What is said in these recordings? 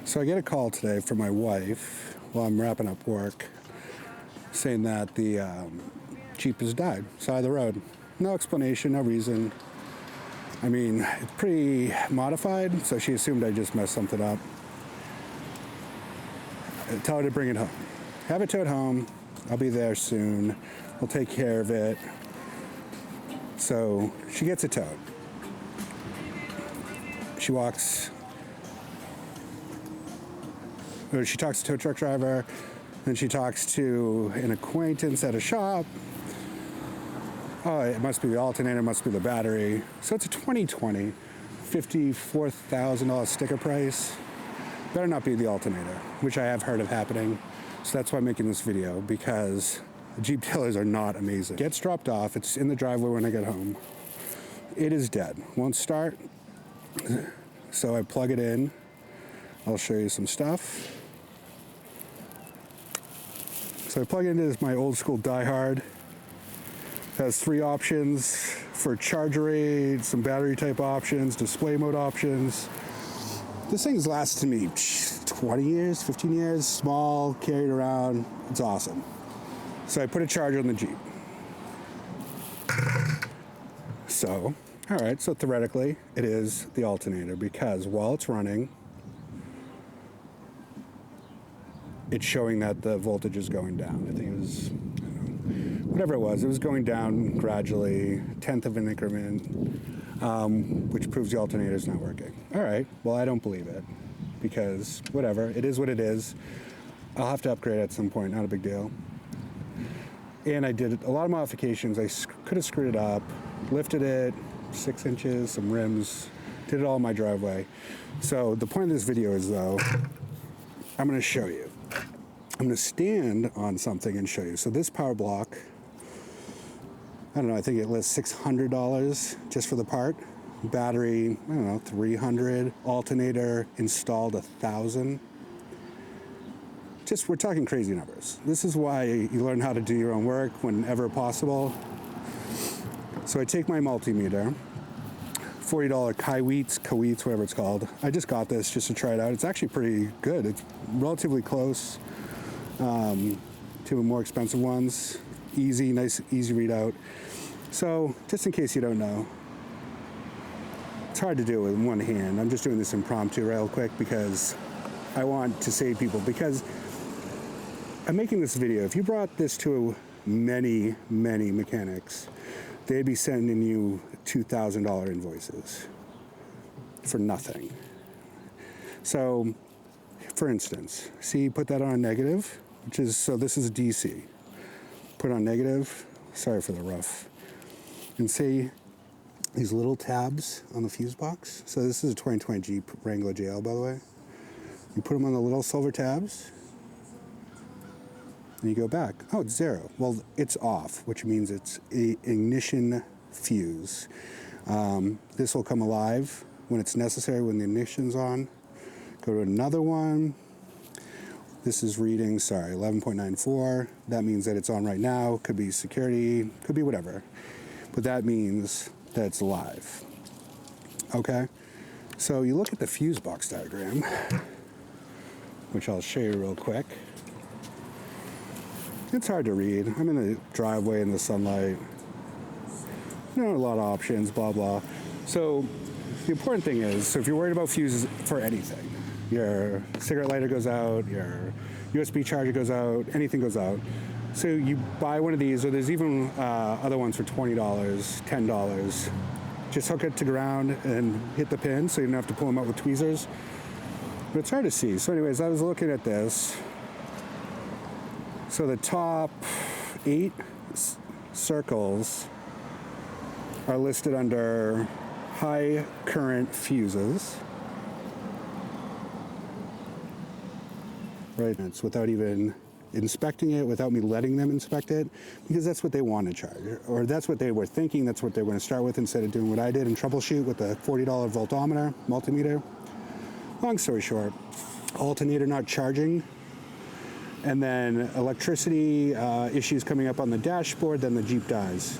So I get a call today from my wife while I'm wrapping up work saying that the Jeep has died, side of the road. No explanation, no reason. I mean, it's pretty modified, so she assumed I just messed something up. I tell her to bring it home. Have it towed home. I'll be there soon. We'll take care of it. So she gets it towed. She talks to a tow truck driver, then she talks to an acquaintance at a shop. Oh, it must be the alternator, must be the battery. So it's a 2020, $54,000 sticker price. Better not be the alternator, which I have heard of happening. So that's why I'm making this video, because the Jeep dealers are not amazing. Gets dropped off, it's in the driveway when I get home. It is dead, won't start. So I plug it in. I'll show you some stuff. So I plug it into my old school diehard. Has 3 options for charge rate, some battery type options, display mode options. This thing's lasted me 20 years, 15 years, small, carried around. It's awesome. So I put a charger on the Jeep. So, all right, so theoretically it is the alternator, because while it's running, it's showing that the voltage is going down. I think it was, whatever it was going down gradually, 1/10 of an increment, which proves the alternator is not working. All right, well, I don't believe it, because whatever, it is what it is. I'll have to upgrade at some point, not a big deal. And I did a lot of modifications. I could have screwed it up, lifted it 6 inches, some rims, did it all in my driveway. So the point of this video is, though, I'm gonna show you. I'm gonna stand on something and show you. So this power block, I don't know, I think it lists $600 just for the part. Battery, I don't know, $300. Alternator installed $1,000. Just, we're talking crazy numbers. This is why you learn how to do your own work whenever possible. So I take my multimeter, $40 Kawitz, whatever it's called. I just got this just to try it out. It's actually pretty good. It's relatively close to more expensive ones. Easy, nice, easy readout. So just in case you don't know, it's hard to do with one hand. I'm just doing this impromptu real quick because I want to save people, because I'm making this video. If you brought this to many mechanics, they'd be sending you $2,000 invoices for nothing. So, for instance, see, put that on negative, which is, so this is DC. Put on negative, sorry for the rough. And see these little tabs on the fuse box. So this is a 2020 Jeep Wrangler JL, by the way. You put them on the little silver tabs, and you go back. Oh, it's 0. Well, it's off, which means it's an ignition fuse. This will come alive when it's necessary, when the ignition's on. Go to another one. This is reading, 11.94. That means that it's on right now. Could be security, could be whatever. But that means that it's live. Okay? So you look at the fuse box diagram, which I'll show you real quick. It's hard to read. I'm in the driveway in the sunlight. A lot of options, blah, blah. So the important thing is, so if you're worried about fuses for anything, your cigarette lighter goes out, your USB charger goes out, anything goes out. So you buy one of these, or there's even other ones for $20, $10. Just hook it to ground and hit the pin, so you don't have to pull them out with tweezers. But it's hard to see. So anyways, I was looking at this. So the top 8 circles are listed under high current fuses. Right, it's without even inspecting it, without me letting them inspect it, because that's what they want to charge, or that's what they were thinking, that's what they were going to start with, instead of doing what I did and troubleshoot with a $40 voltometer, multimeter. Long story short, alternator not charging, and then electricity issues coming up on the dashboard, then the Jeep dies.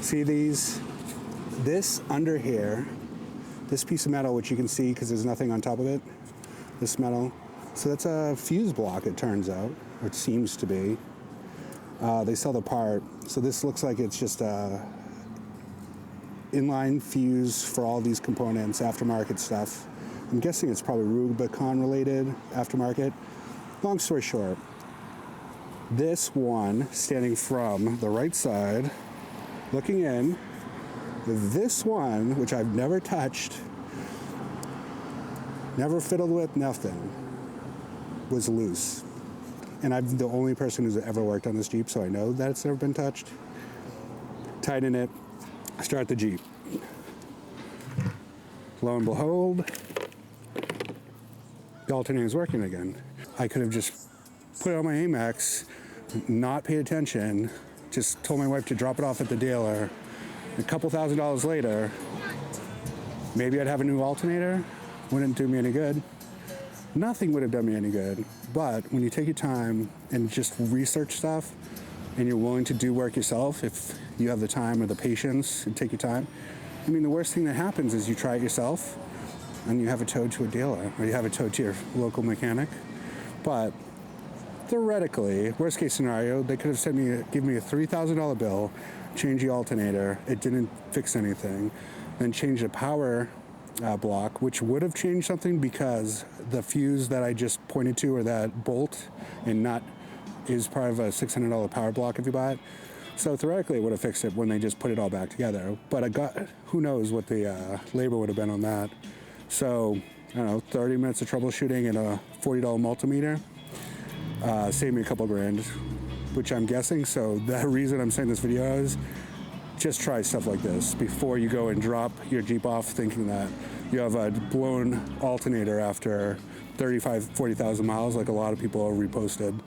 See these? This under here, this piece of metal, which you can see because there's nothing on top of it, this metal. So that's a fuse block, it turns out, or it seems to be. They sell the part. So this looks like it's just a inline fuse for all these components, aftermarket stuff. I'm guessing it's probably Rubicon related, aftermarket. Long story short, this one standing from the right side, looking in, this one, which I've never touched, never fiddled with, nothing, was loose. And I'm the only person who's ever worked on this Jeep, so I know that it's never been touched. Tighten it, start the Jeep. Lo and behold, the alternator is working again. I could have just put it on my Amex, not paid attention, just told my wife to drop it off at the dealer. A couple $1,000s later, maybe I'd have a new alternator. Wouldn't do me any good. Nothing would have done me any good. But when you take your time and just research stuff, and you're willing to do work yourself, if you have the time or the patience and take your time, I mean, the worst thing that happens is you try it yourself, and you have it towed to a dealer, or you have it towed to your local mechanic. But theoretically, worst case scenario, they could have give me a $3,000 bill, change the alternator, it didn't fix anything, then change the power block, which would have changed something because the fuse that I just pointed to, or that bolt and nut, is part of a $600 power block if you buy it. So theoretically it would have fixed it when they just put it all back together. But who knows what the labor would have been on that. So, I don't know, 30 minutes of troubleshooting and a $40 multimeter saved me a couple grand, which I'm guessing. So the reason I'm saying this video is just try stuff like this before you go and drop your Jeep off thinking that you have a blown alternator after 35, 40,000 miles, like a lot of people have reposted.